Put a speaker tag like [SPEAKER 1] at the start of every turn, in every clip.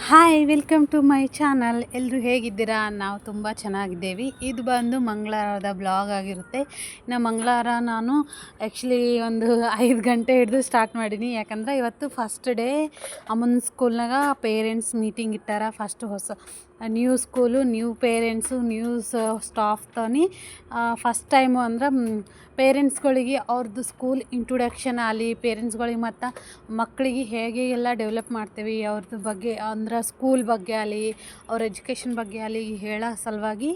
[SPEAKER 1] Hi welcome to my channel. ಎಲ್ಲರೂ ಹೇಗಿದ್ದೀರಾ? ನಾವು ತುಂಬ ಚೆನ್ನಾಗಿದ್ದೇವೆ. ಇದು ಬಂದು ಮಂಗಳವಾರದ ಬ್ಲಾಗ್ ಆಗಿರುತ್ತೆ. ಇನ್ನು ಮಂಗಳವಾರ ನಾನು ಆ್ಯಕ್ಚುಲಿ ಒಂದು 5 ಗಂಟೆ ಹಿಡಿದು ಸ್ಟಾರ್ಟ್ ಮಾಡೀನಿ. ಯಾಕಂದ್ರೆ ಇವತ್ತು ಫಸ್ಟ್ ಡೇ ಅಮ್ಮನ ಸ್ಕೂಲ್ನಾಗ ಪೇರೆಂಟ್ಸ್ ಮೀಟಿಂಗ್ ಇಟ್ಟಾರ. ಫಸ್ಟ್ ಹೊಸ new school, new parents, new staff ತೋನಿ ಫಸ್ಟ್ ಟೈಮು ಅಂದ್ರೆ ಪೇರೆಂಟ್ಸ್ಗಳಿಗೆ ಅವ್ರದ್ದು ಸ್ಕೂಲ್ ಇಂಟ್ರೊಡಕ್ಷನ್ ಆಗಲಿ, ಪೇರೆಂಟ್ಸ್ಗಳಿಗೆ ಮತ್ತು ಮಕ್ಕಳಿಗೆ ಹೇಗೆ ಎಲ್ಲ ಡೆವಲಪ್ ಮಾಡ್ತೀವಿ ಅವ್ರದ್ದು ಬಗ್ಗೆ, ಅಂದ್ರೆ ಸ್ಕೂಲ್ ಬಗ್ಗೆ ಆಗಲಿ, ಅವ್ರ ಎಜುಕೇಷನ್ ಬಗ್ಗೆ ಆಗಲಿ ಹೇಳೋ ಸಲುವಾಗಿ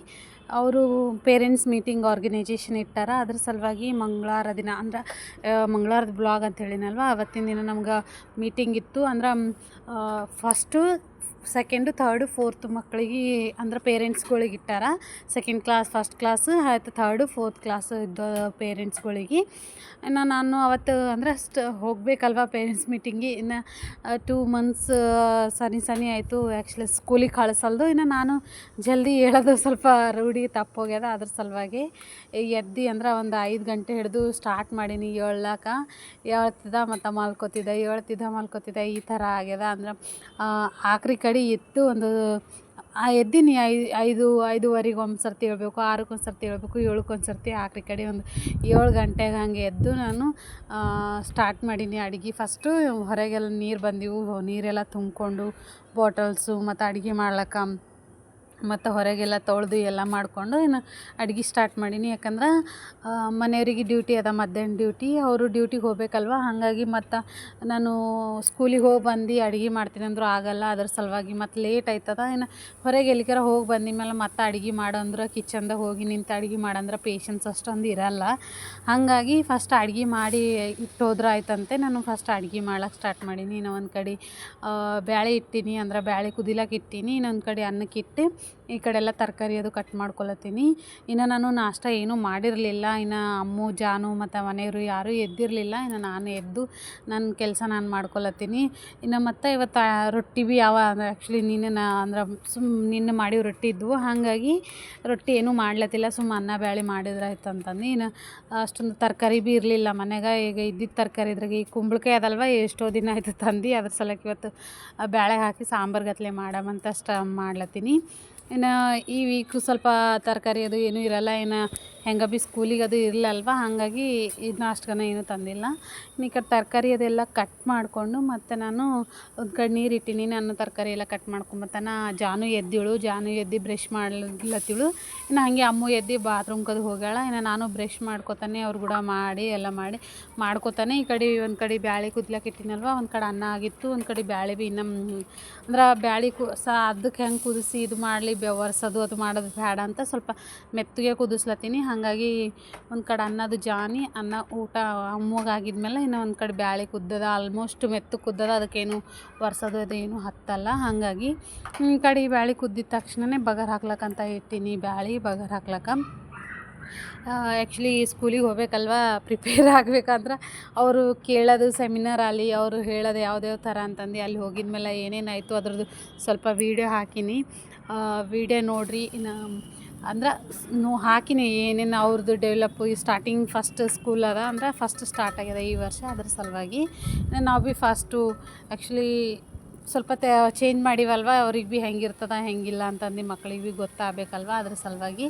[SPEAKER 1] ಅವರು ಪೇರೆಂಟ್ಸ್ ಮೀಟಿಂಗ್ ಆರ್ಗನೈಜೇಷನ್ ಇಟ್ಟಾರ. ಅದ್ರ ಸಲುವಾಗಿ ಮಂಗಳವಾರ ದಿನ ಅಂದ್ರೆ ಮಂಗಳವಾರದ ಬ್ಲಾಗ್ ಅಂತ ಹೇಳಿನಲ್ವ, ಅವತ್ತಿನ ದಿನ ನಮ್ಗೆ ಮೀಟಿಂಗ್ ಇತ್ತು. ಅಂದ್ರೆ ಫಸ್ಟು, ಸೆಕೆಂಡು, ಥರ್ಡು, ಫೋರ್ತ್ ಮಕ್ಕಳಿಗೆ ಅಂದ್ರೆ ಪೇರೆಂಟ್ಸ್ಗಳಿಗೆ ಇಟ್ಟಾರ. ಸೆಕೆಂಡ್ ಕ್ಲಾಸ್, ಫಸ್ಟ್ ಕ್ಲಾಸು ಆಯ್ತು, ಥರ್ಡು ಫೋರ್ತ್ ಕ್ಲಾಸ್ ಇದ್ದ ಪೇರೆಂಟ್ಸ್ಗಳಿಗೆ. ಇನ್ನು ನಾನು ಅವತ್ತು ಅಂದ್ರೆ ಹೋಗಬೇಕಲ್ವ ಪೇರೆಂಟ್ಸ್ ಮೀಟಿಂಗಿಗೆ. ಇನ್ನು 2 ಮಂತ್ಸ್ ಸನಿ ಆಯಿತು ಆ್ಯಕ್ಚುಲಿ ಸ್ಕೂಲಿಗೆ ಕಳಿಸಲ್ದು. ಇನ್ನು ನಾನು ಜಲ್ದಿ ಹೇಳೋದು ಸ್ವಲ್ಪ ರೂಢಿ ತಪ್ಪೋಗ್ಯದ. ಅದ್ರ ಸಲುವಾಗಿ ಎದ್ದು ಅಂದ್ರೆ ಒಂದು 5 ಗಂಟೆ ಹಿಡಿದು ಸ್ಟಾರ್ಟ್ ಮಾಡೀನಿ ಏಳಕ್ಕೆ. ಹೇಳ್ತಿದ್ದ ಮತ್ತು ಮಲ್ಕೋತಿದ್ದೆ, ಮಲ್ಕೋತಿದ್ದೆ, ಈ ಥರ ಆಗ್ಯದ. ಅಂದ್ರೆ ಆಖರಿ ಕಡೆ ಎದ್ದು ಒಂದು ಎದ್ದೀನಿ 5:30 ಒಂದು ಸರ್ತಿ ಹೇಳ್ಬೇಕು, 6ಕ್ಕೆ ಒಂದು ಸರ್ತಿ ಹೇಳ್ಬೇಕು, 7ಕ್ಕೆ ಒಂದು ಸರ್ತಿ, ಆಖರಿ ಕಡೆ ಒಂದು 7 ಗಂಟೆಗೆ ಹಂಗೆ ಎದ್ದು ನಾನು ಸ್ಟಾರ್ಟ್ ಮಾಡೀನಿ ಅಡುಗೆ. ಫಸ್ಟು ಹೊರಗೆಲ್ಲ ನೀರು ಬಂದಿವು, ನೀರೆಲ್ಲ ತುಂಬಿಕೊಂಡು ಬಾಟಲ್ಸು ಮತ್ತು ಅಡುಗೆ ಮಾಡ್ಲಿಕ್ಕೆ ಮತ್ತು ಹೊರಗೆಲ್ಲ ತೊಳೆದು ಎಲ್ಲ ಮಾಡಿಕೊಂಡು ಇನ್ನು ಅಡುಗೆ ಸ್ಟಾರ್ಟ್ ಮಾಡೀನಿ. ಯಾಕಂದ್ರೆ ಮನೆಯವರಿಗೆ ಡ್ಯೂಟಿ ಅದ, ಮಧ್ಯಾಹ್ನ ಡ್ಯೂಟಿ, ಅವರು ಡ್ಯೂಟಿಗೆ ಹೋಗ್ಬೇಕಲ್ವ. ಹಾಗಾಗಿ ಮತ್ತು ನಾನು ಸ್ಕೂಲಿಗೆ ಹೋಗಿ ಬಂದು ಅಡುಗೆ ಮಾಡ್ತೀನಿ ಅಂದರೂ ಆಗೋಲ್ಲ. ಅದ್ರ ಸಲುವಾಗಿ ಮತ್ತು ಲೇಟ್ ಆಯ್ತದ. ಇನ್ನು ಹೊರಗೆ ಎಲ್ಲಿಗಾರ ಹೋಗಿ ಬಂದಿದ್ಮೇಲೆ ಮತ್ತು ಅಡುಗೆ ಮಾಡಂದ್ರೆ ಕಿಚನ್ದಾಗ ಹೋಗಿ ನಿಂತು ಅಡುಗೆ ಮಾಡಂದ್ರೆ ಪೇಷನ್ಸ್ ಅಷ್ಟೊಂದು ಇರಲ್ಲ. ಹಾಗಾಗಿ ಫಸ್ಟ್ ಅಡುಗೆ ಮಾಡಿ ಇಟ್ಟು ಹೋದ್ರೆ ಆಯ್ತಂತೆ ನಾನು ಫಸ್ಟ್ ಅಡುಗೆ ಮಾಡ್ಲಿಕ್ಕೆ ಸ್ಟಾರ್ಟ್ ಮಾಡೀನಿ. ಇನ್ನು ಒಂದು ಕಡೆ ಬ್ಯಾಳೆ ಇಟ್ಟೀನಿ, ಅಂದ್ರೆ ಬ್ಯಾಳೆ ಕುದಿಲಕ್ಕೆ ಇಟ್ಟೀನಿ. ಇನ್ನೊಂದು ಕಡೆ ಅನ್ನಕ್ಕೆ ಇಟ್ಟು ಈ ಕಡೆ ಎಲ್ಲ ತರಕಾರಿ ಅದು ಕಟ್ ಮಾಡ್ಕೊಳತ್ತೀನಿ. ಇನ್ನು ನಾನು ನಾಷ್ಟ ಏನೂ ಮಾಡಿರಲಿಲ್ಲ. ಇನ್ನು ಅಮ್ಮು, ಜಾನು ಮತ್ತು ಮನೆಯವರು ಯಾರೂ ಎದ್ದಿರಲಿಲ್ಲ. ಇನ್ನು ನಾನು ಎದ್ದು ನನ್ನ ಕೆಲಸ ನಾನು ಮಾಡ್ಕೊಳತ್ತೀನಿ. ಇನ್ನು ಮತ್ತು ಇವತ್ತು ರೊಟ್ಟಿ ಭೀ ಯಾವ ಆ್ಯಕ್ಚುಲಿ ನಿನ್ನೆ ಮಾಡಿದ ರೊಟ್ಟಿ ಇದ್ವು. ಹಾಗಾಗಿ ರೊಟ್ಟಿ ಏನೂ ಮಾಡ್ಲತ್ತಿಲ್ಲ, ಅನ್ನ ಬ್ಯಾಳೆ ಮಾಡಿದ್ರೆ ಆಯ್ತು ಅಂತಂದು. ಇನ್ನು ಅಷ್ಟೊಂದು ತರಕಾರಿ ಭೀ ಇರಲಿಲ್ಲ ಮನೆಗೆ. ಈಗ ಇದ್ದಿದ್ದ ತರಕಾರಿ ಇದ್ರಾಗ ಈ ಕುಂಬಳಕಾಯಿ ಅದಲ್ವ, ಎಷ್ಟೋ ದಿನ ಆಯಿತು ತಂದು, ಅದ್ರ ಸಲಕ್ಕೆ ಇವತ್ತು ಬ್ಯಾಳೆ ಹಾಕಿ ಸಾಂಬಾರು ಗತ್ಲೆ ಮಾಡಮಂತ ಮಾಡ್ಲತ್ತೀನಿ. ಇನ್ನು ಈ ವೀಕು ಸ್ವಲ್ಪ ತರಕಾರಿ ಅದು ಏನೂ ಇರಲ್ಲ. ಇನ್ನು ಹೆಂಗೆ ಭೀ ಸ್ಕೂಲಿಗೆ ಅದು ಇರಲ್ಲಲ್ವ, ಹಾಗಾಗಿ ಇದನ್ನ ಅಷ್ಟುಗನ ಏನೂ ತಂದಿಲ್ಲ. ಇನ್ನು ಈ ಕಡೆ ತರಕಾರಿ ಅದೆಲ್ಲ ಕಟ್ ಮಾಡಿಕೊಂಡು ಮತ್ತು ನಾನು ಒಂದು ಕಡೆ ನೀರು ಇಟ್ಟೀನಿ. ನಾನು ತರಕಾರಿ ಎಲ್ಲ ಕಟ್ ಮಾಡ್ಕೊಂಬತ್ತಾನ ಜಾನು ಎದ್ದು ಬ್ರಷ್ ಮಾಡ್ಲತ್ತಿಳು. ಇನ್ನು ಹಾಗೆ ಅಮ್ಮು ಎದ್ದು ಬಾತ್ರೂಮ್ಗೆ ಹೋಗ್ಯಾಳ. ಇನ್ನು ನಾನು ಬ್ರಷ್ ಮಾಡ್ಕೊತಾನೆ, ಅವ್ರು ಕೂಡ ಮಾಡಿ ಎಲ್ಲ ಮಾಡ್ಕೊತಾನೆ. ಈ ಕಡೆ ಒಂದು ಕಡೆ ಬ್ಯಾಳೆ ಕುದ್ಲಕ್ಕೆ ಇಟ್ಟಿನಲ್ವ, ಒಂದು ಕಡೆ ಅನ್ನ ಆಗಿತ್ತು, ಒಂದು ಕಡೆ ಬ್ಯಾಳೆ ಭೀ ಇನ್ನೂ ಅಂದ್ರೆ ಬ್ಯಾಳೆ ಅದಕ್ಕೆ ಹೆಂಗೆ ಕುದಿಸಿ ಇದು ಮಾಡಲಿ, ಬೆವರ್ಸೋದು ಅದು ಮಾಡೋದು ಬೇಡ ಅಂತ ಸ್ವಲ್ಪ ಮೆತ್ತಗೆ ಕುದಿಸ್ಲತ್ತೀನಿ. ಹಾಗಾಗಿ ಒಂದು ಕಡೆ ಅನ್ನದು ಜಾನಿ ಅನ್ನ ಊಟ ಅಮ್ಮಗಾಗಿದ್ಮೇಲೆ ಇನ್ನು ಒಂದು ಕಡೆ ಬ್ಯಾಳೆ ಕುದ್ದದ, ಆಲ್ಮೋಸ್ಟ್ ಮೆತ್ತಗೆ ಕುದ್ದದ, ಅದಕ್ಕೇನು ಒರೆಸೋದು ಅದೇನು ಹತ್ತಲ್ಲ. ಹಾಗಾಗಿ ಈ ಕಡೆ ಬ್ಯಾಳೆ ಕುದ್ದಿದ ತಕ್ಷಣವೇ ಬಗರ್ ಹಾಕ್ಲಕ್ಕಂತ ಇಟ್ಟೀನಿ. ಬ್ಯಾಳೆ ಬಗರ್ ಹಾಕ್ಲಕ್ಕ ಆ್ಯಕ್ಚುಲಿ ಸ್ಕೂಲಿಗೆ ಹೋಗ್ಬೇಕಲ್ವ, ಪ್ರಿಪೇರ್ ಆಗಬೇಕಂದ್ರೆ ಅವರು ಕೇಳೋದು ಸೆಮಿನಾರ್ ಆಗಲಿ, ಅವರು ಹೇಳೋದು ಯಾವುದ್ಯಾವ ಥರ ಅಂತಂದು ಅಲ್ಲಿ ಹೋಗಿದ್ಮೇಲೆ ಏನೇನಾಯಿತು ಅದ್ರದ್ದು ಸ್ವಲ್ಪ ವೀಡಿಯೋ ಹಾಕೀನಿ. ವೀಡಿಯೋ ನೋಡಿರಿ. ಇನ್ನು ಅಂದ್ರೆ ಹಾಕಿನಿ ಏನೇನು ಅವ್ರದ್ದು ಡೆವಲಪ್ಪು. ಈ ಸ್ಟಾರ್ಟಿಂಗ್ ಫಸ್ಟ್ ಸ್ಕೂಲ್ ಅದ, ಅಂದ್ರೆ ಫಸ್ಟ್ ಸ್ಟಾರ್ಟ್ ಆಗಿದೆ ಈ ವರ್ಷ. ಅದ್ರ ಸಲುವಾಗಿ ನಾವು ಭೀ ಫಸ್ಟು ಆ್ಯಕ್ಚುಲಿ ಸ್ವಲ್ಪ ಚೇಂಜ್ ಮಾಡಿವಲ್ವ, ಅವ್ರಿಗೆ ಭೀ ಹೆಂಗಿರ್ತದ ಹೆಂಗಿಲ್ಲ ಅಂತಂದು ಮಕ್ಳಿಗೆ ಭೀ ಗೊತ್ತಾಗಬೇಕಲ್ವ. ಅದ್ರ ಸಲುವಾಗಿ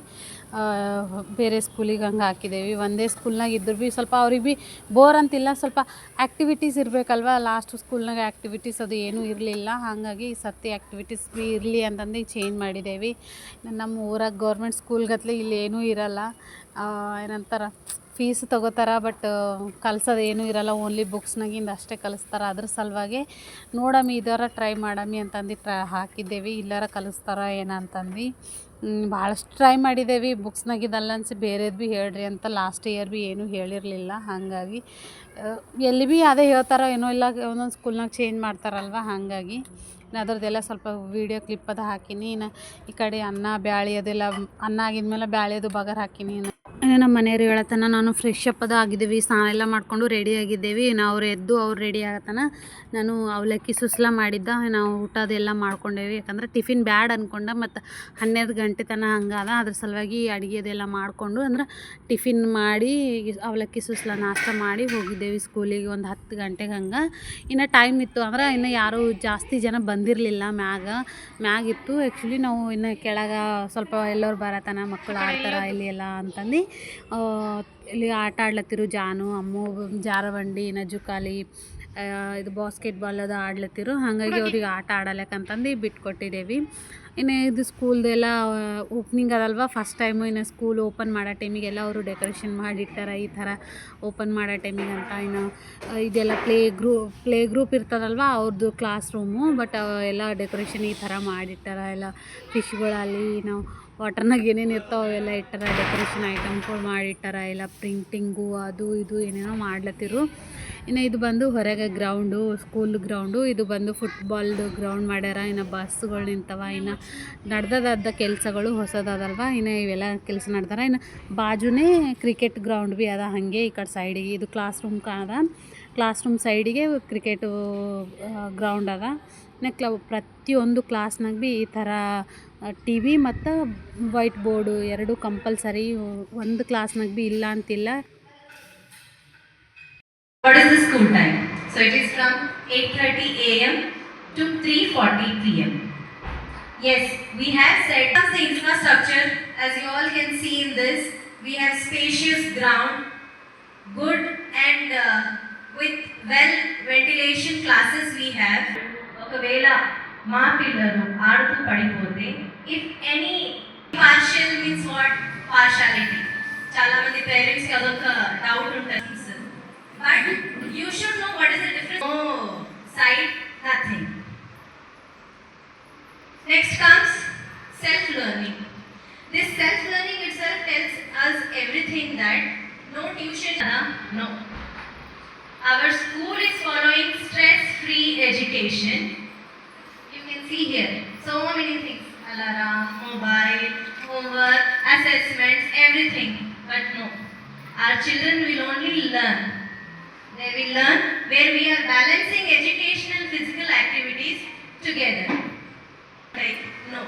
[SPEAKER 1] ಬೇರೆ ಸ್ಕೂಲಿಗೆ ಹಂಗೆ ಹಾಕಿದ್ದೇವೆ. ಒಂದೇ ಸ್ಕೂಲ್ನಾಗ ಇದ್ರೂ ಭೀ ಸ್ವಲ್ಪ ಅವ್ರಿಗೆ ಭೀ ಬೋರ್ ಅಂತಿಲ್ಲ, ಸ್ವಲ್ಪ ಆ್ಯಕ್ಟಿವಿಟೀಸ್ ಇರಬೇಕಲ್ವ. ಲಾಸ್ಟ್ ಸ್ಕೂಲ್ನಾಗ ಆ್ಯಕ್ಟಿವಿಟೀಸ್ ಅದು ಏನೂ ಇರಲಿಲ್ಲ. ಹಾಗಾಗಿ ಸತಿ ಆ್ಯಕ್ಟಿವಿಟೀಸ್ ಭೀ ಇರಲಿ ಅಂತಂದು ಚೇಂಜ್ ಮಾಡಿದ್ದೇವೆ. ನಮ್ಮ ಊರಾಗ ಗೌರ್ಮೆಂಟ್ ಸ್ಕೂಲ್ಗತ್ಲೆ ಇಲ್ಲಿ ಏನೂ ಇರಲ್ಲ. ಏನಂತಾರೆ, ಫೀಸ್ ತೊಗೋತಾರೆ, ಬಟ್ ಕಲ್ಸೋದು ಏನೂ ಇರಲ್ಲ, ಓನ್ಲಿ ಬುಕ್ಸ್ನಾಗಿಂದ ಅಷ್ಟೇ ಕಲಿಸ್ತಾರೆ. ಅದ್ರ ಸಲುವಾಗಿ ನೋಡಮ್ಮಿ ಇದರ ಟ್ರೈ ಮಾಡಮ್ಮಿ ಅಂತಂದು ಹಾಕಿದ್ದೇವೆ. ಇಲ್ಲಾರ ಕಲಿಸ್ತಾರ ಏನಂತಂದು ಭಾಳಷ್ಟು ಟ್ರೈ ಮಾಡಿದ್ದೇವೆ. ಬುಕ್ಸ್ನಾಗಿದ್ದಲ್ಲ ಅನ್ಸಿ ಬೇರೆದು ಭೀ ಹೇಳ್ರಿ ಅಂತ ಲಾಸ್ಟ್ ಇಯರ್ ಭೀ ಏನೂ ಹೇಳಿರಲಿಲ್ಲ. ಹಾಗಾಗಿ ಎಲ್ಲಿ ಭೀ ಅದೇ ಹೇಳ್ತಾರೋ ಏನೋ, ಇಲ್ಲ ಒಂದೊಂದು ಸ್ಕೂಲ್ನಾಗ ಚೇಂಜ್ ಮಾಡ್ತಾರಲ್ವ. ಹಾಗಾಗಿ ಅದರದ್ದೆಲ್ಲ ಸ್ವಲ್ಪ ವೀಡಿಯೋ ಕ್ಲಿಪ್ ಅದು ಹಾಕೀನಿ. ಇನ್ನು ಈ ಕಡೆ ಅನ್ನ ಬ್ಯಾಳೆ ಅದೆಲ್ಲ, ಅನ್ನ ಆಗಿದ್ಮೇಲೆ ಬ್ಯಾಳೆದು ಬಗರ್ ಹಾಕೀನಿ. ನಮ್ಮ ಮನೆಯವ್ರು ಹೇಳತನ ನಾನು ಫ್ರೆಶ್ ಅಪ್ ಆಗಿದ್ದೀವಿ, ಸ್ನಾನ ಎಲ್ಲ ಮಾಡಿಕೊಂಡು ರೆಡಿ ಆಗಿದ್ದೇವೆ. ಅವ್ರು ಎದ್ದು ಅವ್ರು ರೆಡಿ ಆಗತನ ನಾನು ಅವಲಕ್ಕಿ ಸುಸ್ಲ ಮಾಡಿದ್ದ ನಾವು ಊಟದೆಲ್ಲ ಮಾಡ್ಕೊಂಡೇವಿ. ಯಾಕಂದ್ರೆ ಟಿಫಿನ್ ಬ್ಯಾಡ್ ಅಂದ್ಕೊಂಡೆ, ಮತ್ತು 12 ಗಂಟೆ ತನಕ ಹಂಗದ, ಅದ್ರ ಸಲುವಾಗಿ ಅಡುಗೆದೆಲ್ಲ ಮಾಡಿಕೊಂಡು ಅಂದ್ರೆ ಟಿಫಿನ್ ಮಾಡಿ ಅವಲಕ್ಕಿ ಸುಸ್ಲ ನಾಷ್ಟ ಮಾಡಿ ಹೋಗಿದ್ದೇವೆ ಸ್ಕೂಲಿಗೆ. ಒಂದು 10 ಗಂಟೆಗೆ ಹಂಗೆ ಇನ್ನು ಟೈಮ್ ಇತ್ತು. ಅಂದ್ರೆ ಇನ್ನು ಯಾರೂ ಜಾಸ್ತಿ ಜನ ಬಂದಿರಲಿಲ್ಲ, ಮ್ಯಾಗಿತ್ತು. ಆ್ಯಕ್ಚುಲಿ ನಾವು ಇನ್ನು ಕೆಳಗೆ ಸ್ವಲ್ಪ ಎಲ್ಲರೂ ಬರತನ ಮಕ್ಕಳು ಆಡ್ತಾರೆ ಇಲ್ಲಿ ಎಲ್ಲ ಅಂತಂದು ಇಲ್ಲಿ ಆಟ ಆಡ್ಲತ್ತಿರು. ಜಾನು ಅಮ್ಮು ಜಾರಬಂಡಿ ನಜುಕಾಲಿ ಇದು ಬಾಸ್ಕೆಟ್ಬಾಲ್ ಅದು ಆಡ್ಲತ್ತಿರು. ಹಾಗಾಗಿ ಅವ್ರಿಗೆ ಆಟ ಆಡಲಿಕ್ಕಂತಂದು ಬಿಟ್ಕೊಟ್ಟಿದ್ದೇವೆ. ಇನ್ನು ಇದು ಸ್ಕೂಲ್ದೆಲ್ಲ ಓಪ್ನಿಂಗ್ ಅದಲ್ವ, ಫಸ್ಟ್ ಟೈಮು. ಇನ್ನು ಸ್ಕೂಲ್ ಓಪನ್ ಮಾಡೋ ಟೈಮಿಗೆಲ್ಲ ಅವರು ಡೆಕೋರೇಷನ್ ಮಾಡಿಟ್ಟಾರ ಈ ಥರ ಓಪನ್ ಮಾಡೋ ಟೈಮಿಗೆ ಅಂತ. ಇನ್ನು ಇದೆಲ್ಲ ಪ್ಲೇ ಗ್ರೂಪ್ ಇರ್ತದಲ್ವ ಅವ್ರದ್ದು ಕ್ಲಾಸ್ ರೂಮು, ಬಟ್ ಎಲ್ಲ ಡೆಕೋರೇಷನ್ ಈ ಥರ ಮಾಡಿಟ್ಟಾರ. ಎಲ್ಲ ಫಿಶ್ಗಳಲ್ಲಿ ನಾವು ವಾಟರ್ನಾಗ ಏನೇನು ಇರ್ತಾವೆ ಅವೆಲ್ಲ ಇಟ್ಟಾರ, ಡೆಕೋರೇಷನ್ ಐಟಮ್ಗಳು ಮಾಡಿಟ್ಟಾರ. ಎಲ್ಲ ಪ್ರಿಂಟಿಂಗು ಅದು ಇದು ಏನೇನೋ ಮಾಡ್ಲತ್ತಿರು. ಇನ್ನು ಇದು ಬಂದು ಹೊರಗೆ ಗ್ರೌಂಡು, ಸ್ಕೂಲ್ ಗ್ರೌಂಡು. ಇದು ಬಂದು ಫುಟ್ಬಾಲ್ದು ಗ್ರೌಂಡ್ ಮಾಡ್ಯಾರ. ಇನ್ನು ಬಸ್ಗಳು ನಿಂತವ. ಇನ್ನು ನಡೆದದ ಕೆಲಸಗಳು ಹೊಸದಲ್ವ, ಇನ್ನು ಇವೆಲ್ಲ ಕೆಲಸ ನಡ್ದಾರ. ಇನ್ನು ಬಾಜುನೇ ಕ್ರಿಕೆಟ್ ಗ್ರೌಂಡ್ ಭೀ ಅದ ಹಾಗೆ ಈ ಕಡೆ ಸೈಡಿಗೆ. ಇದು ಕ್ಲಾಸ್ ರೂಮ್ ಕಾಣದ, ಕ್ಲಾಸ್ ರೂಮ್ ಸೈಡಿಗೆ ಕ್ರಿಕೆಟು ಗ್ರೌಂಡ್ ಅದ. ಇನ್ನು ಪ್ರತಿಯೊಂದು ಕ್ಲಾಸ್ನಾಗ ಭೀ ಈ ಥರ ಟಿ ವಿ ಮತ್ತು ವೈಟ್ ಬೋರ್ಡು ಎರಡು ಕಂಪಲ್ಸರಿ. ಒಂದು ಕ್ಲಾಸ್ನಾಗ ಭೀ ಇಲ್ಲ ಅಂತಿಲ್ಲ.
[SPEAKER 2] What is the school time? So it is from 8:30 a.m. to 3:40 p.m. Yes, we have set up the infrastructure. As you all can see in this, we have spacious ground, good and with well ventilation classes we have. ఒకవేళ మా పిల్లలు ఆడుతూ పడిపోతే, if any partial means what? Partiality. చాలా మంది parents కి అదొక doubt ఉంటుంది. But you should know what is the difference. No side, nothing. Next comes self-learning. This self-learning itself tells us everything that no tuition, no. Our school is following stress-free education. You can see here so many things: alarm, mobile, homework, assessments, everything. But no, our children will only learn. They will learn where we are balancing educational and physical activities together. Right? No,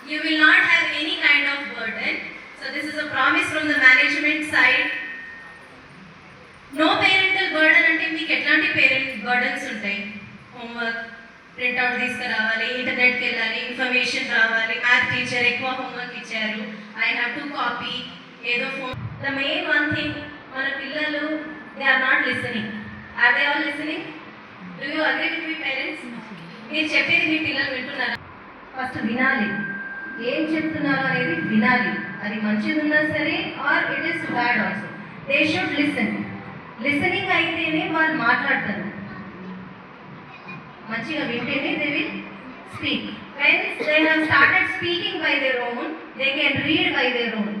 [SPEAKER 2] you will not have any kind of burden. So this is a promise from the management side. No parental burden అంటే మీకు ఎట్లాంటి parent burdens ఉంటాయి? Homework printout తీసుకురావాలి, ఇంటర్నెట్కి వెళ్ళాలి, information రావాలి, math teacher ఎక్కువ homework ఇచ్చారు, ఐ హ్యావ్ టు కాపీ ఏదో phone. The main one thing, మన పిల్లలు they are not listening. Are they all listening? Do you agree with me parents? మీరు చెప్పేది మీ పిల్లలు వింటున్నారా? ఫస్ట్ వినాలి, ఏం చెప్తున్నారు అనేది వినాలి. అది మంచిది ఉన్నా సరే or it is bad also, they should listen. Listening అయితేనే వాళ్ళు మాట్లాడతారు, మంచిగా వింటేనే they will speak. When they have started speaking by their own, they can read by their own.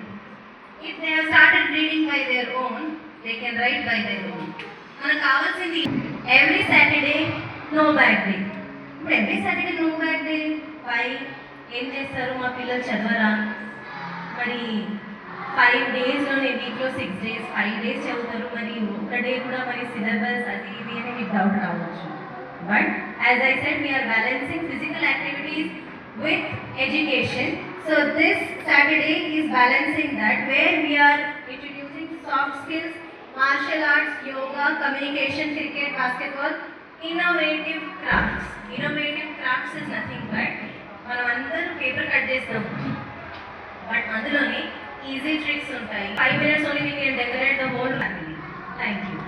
[SPEAKER 2] If they have started reading by their own, they can write by their own. మనకు కావాల్సింది every Saturday no bag day. ఇప్పుడు every Saturday no bag day why? ఏం చేస్తారు? మా పిల్లలు చదవరా? మరి 5 డేస్లోనే, వీక్లో 6 days, 5 days చదువుతారు. మరి ఒక డే కూడా మరి సిలబస్ అది ఇది అని మీకు డౌట్ రావచ్చు. But as I said, we're balancing physical activities with education. So this Saturday is balancing that, where we're introducing soft skills, martial arts, yoga, communication, cricket, basketball, innovative crafts. Innovative crafts is nothing but మనం అందరూ paper cut చేస్తాం, but అందులోనే easy tricks ఉంటాయి. 5 minutes only we can decorate the whole family. Thank you.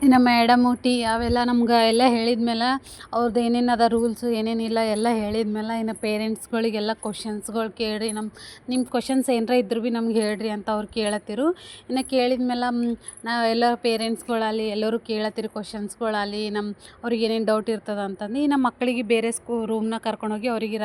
[SPEAKER 1] ಇನ್ನು madam ಅವೆಲ್ಲ ನಮ್ಗೆ ಎಲ್ಲ ಹೇಳಿದ್ಮೇಲೆ, ಅವ್ರದ್ದು ಏನೇನು ಅದ ರೂಲ್ಸು ಏನೇನಿಲ್ಲ ಎಲ್ಲ ಹೇಳಿದ್ಮೇಲೆ, ಇನ್ನು ಪೇರೆಂಟ್ಸ್ಗಳಿಗೆಲ್ಲ ಕ್ವಶನ್ಸ್ಗಳು ಕೇಳಿರಿ. ನಿಮ್ಮ ಕ್ವಶನ್ಸ್ ಏನರ ಇದ್ರು ಭೀ ನಮ್ಗೆ ಹೇಳ್ರಿ ಅಂತ ಅವ್ರು ಕೇಳತ್ತಿರು. ಇನ್ನು ಕೇಳಿದ್ಮೇಲೆ ನಾವು ಎಲ್ಲ ಪೇರೆಂಟ್ಸ್ಗಳಲ್ಲಿ ಎಲ್ಲರೂ ಕೇಳತ್ತಿರು ಕ್ವಶನ್ಸ್ಗಳಲ್ಲಿ, ಅವ್ರಿಗೆ ಏನೇನು ಡೌಟ್ ಇರ್ತದೆ ಅಂತಂದು. ನಮ್ಮ ಮಕ್ಕಳಿಗೆ ಬೇರೆ ರೂಮ್ನಾಗ ಕರ್ಕೊಂಡೋಗಿ ಅವರಿಗೆ